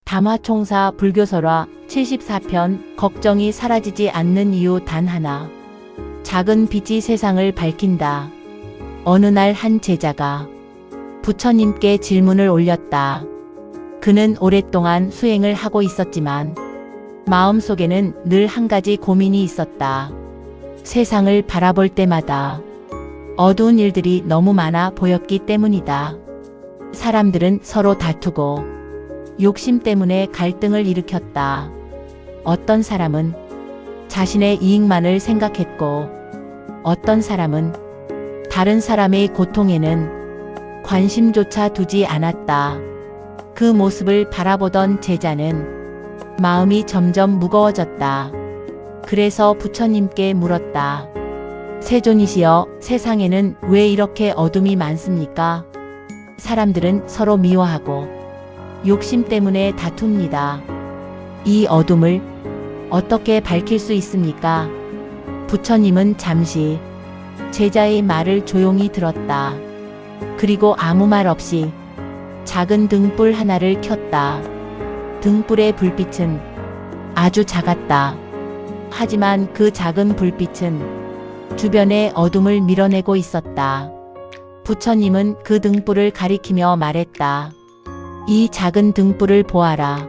담화총사 불교설화 74편 걱정이 사라지지 않는 이유 단 하나. 작은 빛이 세상을 밝힌다. 어느 날 한 제자가 부처님께 질문을 올렸다. 그는 오랫동안 수행을 하고 있었지만 마음속에는 늘 한 가지 고민이 있었다. 세상을 바라볼 때마다 어두운 일들이 너무 많아 보였기 때문이다. 사람들은 서로 다투고 욕심 때문에 갈등을 일으켰다. 어떤 사람은 자신의 이익만을 생각했고 어떤 사람은 다른 사람의 고통에는 관심조차 두지 않았다. 그 모습을 바라보던 제자는 마음이 점점 무거워졌다. 그래서 부처님께 물었다. 세존이시여, 세상에는 왜 이렇게 어둠이 많습니까? 사람들은 서로 미워하고 욕심 때문에 다툽니다. 이 어둠을 어떻게 밝힐 수 있습니까? 부처님은 잠시 제자의 말을 조용히 들었다. 그리고 아무 말 없이 작은 등불 하나를 켰다. 등불의 불빛은 아주 작았다. 하지만 그 작은 불빛은 주변의 어둠을 밀어내고 있었다. 부처님은 그 등불을 가리키며 말했다. 이 작은 등불을 보아라.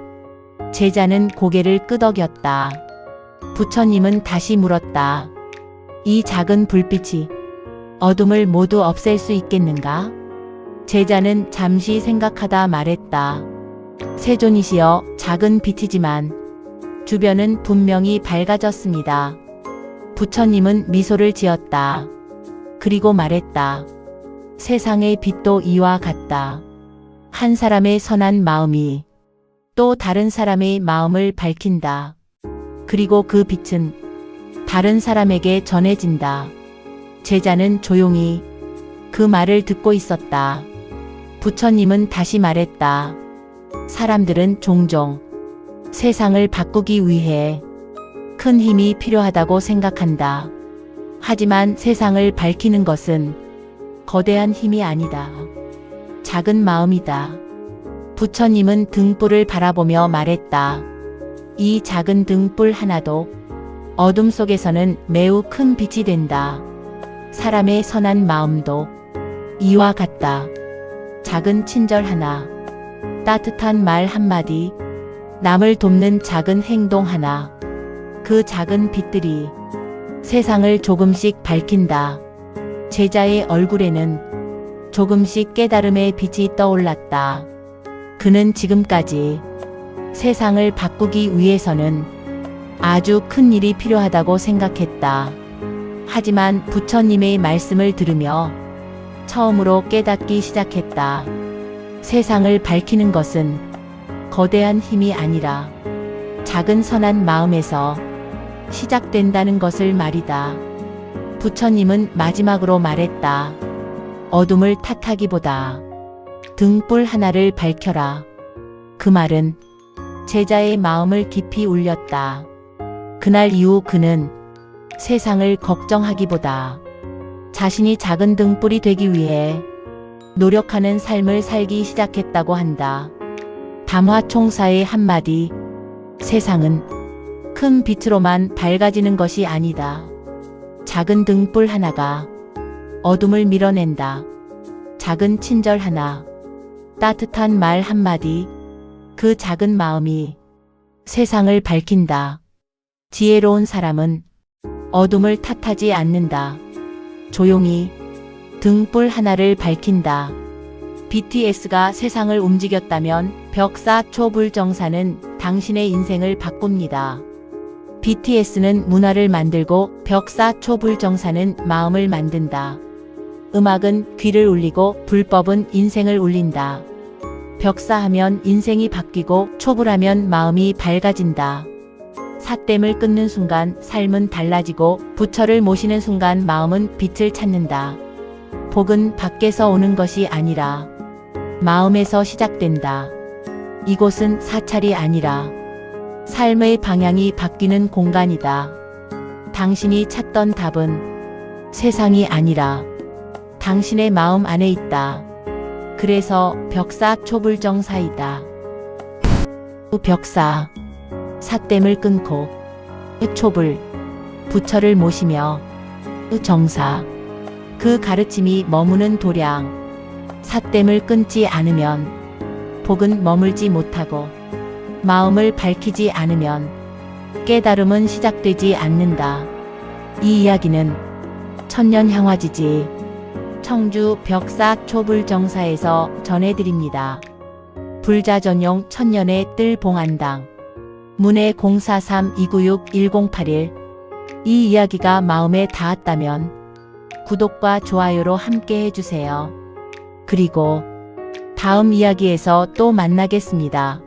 제자는 고개를 끄덕였다. 부처님은 다시 물었다. 이 작은 불빛이 어둠을 모두 없앨 수 있겠는가? 제자는 잠시 생각하다 말했다. 세존이시여, 작은 빛이지만 주변은 분명히 밝아졌습니다. 부처님은 미소를 지었다. 그리고 말했다. 세상의 빛도 이와 같다. 한 사람의 선한 마음이 또 다른 사람의 마음을 밝힌다. 그리고 그 빛은 다른 사람에게 전해진다. 제자는 조용히 그 말을 듣고 있었다. 부처님은 다시 말했다. 사람들은 종종 세상을 바꾸기 위해 큰 힘이 필요하다고 생각한다. 하지만 세상을 밝히는 것은 거대한 힘이 아니다. 작은 마음이다. 부처님은 등불을 바라보며 말했다. 이 작은 등불 하나도 어둠 속에서는 매우 큰 빛이 된다. 사람의 선한 마음도 이와 같다. 작은 친절 하나, 따뜻한 말 한마디, 남을 돕는 작은 행동 하나, 그 작은 빛들이 세상을 조금씩 밝힌다. 제자의 얼굴에는 조금씩 깨달음의 빛이 떠올랐다. 그는 지금까지 세상을 바꾸기 위해서는 아주 큰 일이 필요하다고 생각했다. 하지만 부처님의 말씀을 들으며 처음으로 깨닫기 시작했다. 세상을 밝히는 것은 거대한 힘이 아니라 작은 선한 마음에서 시작된다는 것을 말이다. 부처님은 마지막으로 말했다. 어둠을 탓하기보다 등불 하나를 밝혀라. 그 말은 제자의 마음을 깊이 울렸다. 그날 이후 그는 세상을 걱정하기보다 자신이 작은 등불이 되기 위해 노력하는 삶을 살기 시작했다고 한다. 담화총사의 한마디, 세상은 큰 빛으로만 밝아지는 것이 아니다. 작은 등불 하나가 어둠을 밀어낸다. 작은 친절 하나, 따뜻한 말 한마디, 그 작은 마음이 세상을 밝힌다. 지혜로운 사람은 어둠을 탓하지 않는다. 조용히 등불 하나를 밝힌다. BTS가 세상을 움직였다면 벽사초불정사는 당신의 인생을 바꿉니다. BTS는 문화를 만들고 벽사초불정사는 마음을 만든다. 음악은 귀를 울리고 불법은 인생을 울린다. 벽사하면 인생이 바뀌고 초불하면 마음이 밝아진다. 삿됨을 끊는 순간 삶은 달라지고 부처를 모시는 순간 마음은 빛을 찾는다. 복은 밖에서 오는 것이 아니라 마음에서 시작된다. 이곳은 사찰이 아니라 삶의 방향이 바뀌는 공간이다. 당신이 찾던 답은 세상이 아니라 당신의 마음 안에 있다. 그래서 벽사초불정사이다. 벽사, 삿댐을 끊고 초불, 부처를 모시며 정사, 그 가르침이 머무는 도량, 삿댐을 끊지 않으면 복은 머물지 못하고 마음을 밝히지 않으면 깨달음은 시작되지 않는다. 이 이야기는 천년향화지지 청주 벽사 초불정사에서 전해드립니다. 불자 전용 천년의 뜰 봉안당 문해 043-296-1081. 이 이야기가 마음에 닿았다면 구독과 좋아요로 함께 해주세요. 그리고 다음 이야기에서 또 만나겠습니다.